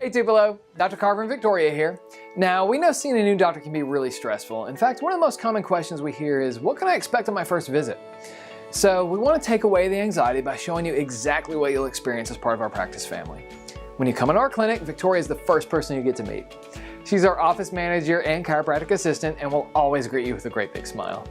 Hey Tupelo, Dr. Carver and Victoria here. Now, we know seeing a new doctor can be really stressful. In fact, one of the most common questions we hear is, what can I expect on my first visit? So we want to take away the anxiety by showing you exactly what you'll experience as part of our practice family. When you come into our clinic, Victoria is the first person you get to meet. She's our office manager and chiropractic assistant and will always greet you with a great big smile.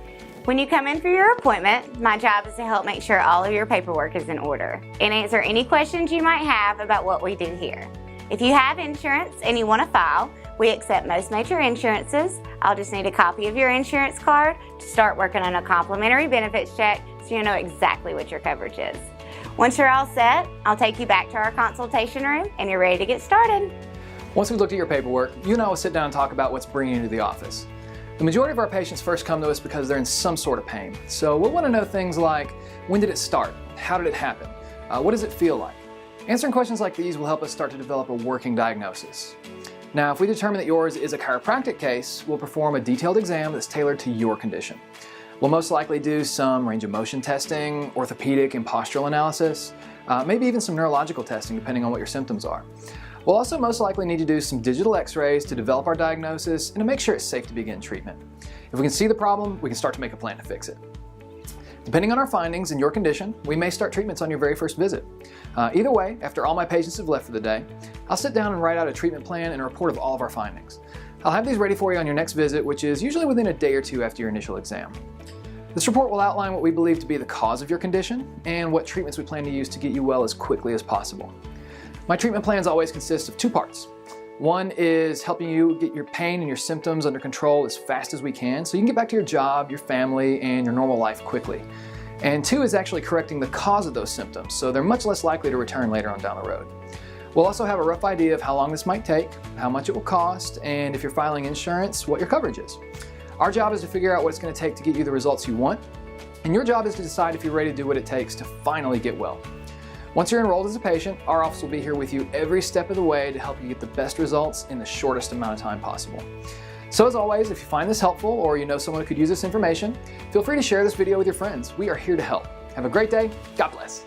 When you come in for your appointment, my job is to help make sure all of your paperwork is in order and answer any questions you might have about what we do here. If you have insurance and you want to file, we accept most major insurances. I'll just need a copy of your insurance card to start working on a complimentary benefits check so you know exactly what your coverage is. Once you're all set, I'll take you back to our consultation room and you're ready to get started. Once we've looked at your paperwork, you and I will sit down and talk about what's bringing you to the office. The majority of our patients first come to us because they're in some sort of pain. So we'll want to know things like, when did it start? How did it happen? What does it feel like? Answering questions like these will help us start to develop a working diagnosis. Now, if we determine that yours is a chiropractic case, we'll perform a detailed exam that's tailored to your condition. We'll most likely do some range of motion testing, orthopedic and postural analysis, maybe even some neurological testing depending on what your symptoms are. We'll also most likely need to do some digital x-rays to develop our diagnosis and to make sure it's safe to begin treatment. If we can see the problem, we can start to make a plan to fix it. Depending on our findings and your condition, we may start treatments on your very first visit. Either way, after all my patients have left for the day, I'll sit down and write out a treatment plan and a report of all of our findings. I'll have these ready for you on your next visit, which is usually within a day or two after your initial exam. This report will outline what we believe to be the cause of your condition and what treatments we plan to use to get you well as quickly as possible. My treatment plans always consist of two parts. One is helping you get your pain and your symptoms under control as fast as we can so you can get back to your job, your family, and your normal life quickly. And two is actually correcting the cause of those symptoms so they're much less likely to return later on down the road. We'll also have a rough idea of how long this might take, how much it will cost, and if you're filing insurance, what your coverage is. Our job is to figure out what it's going to take to get you the results you want, and your job is to decide if you're ready to do what it takes to finally get well. Once you're enrolled as a patient, our office will be here with you every step of the way to help you get the best results in the shortest amount of time possible. So as always, if you find this helpful or you know someone who could use this information, feel free to share this video with your friends. We are here to help. Have a great day. God bless.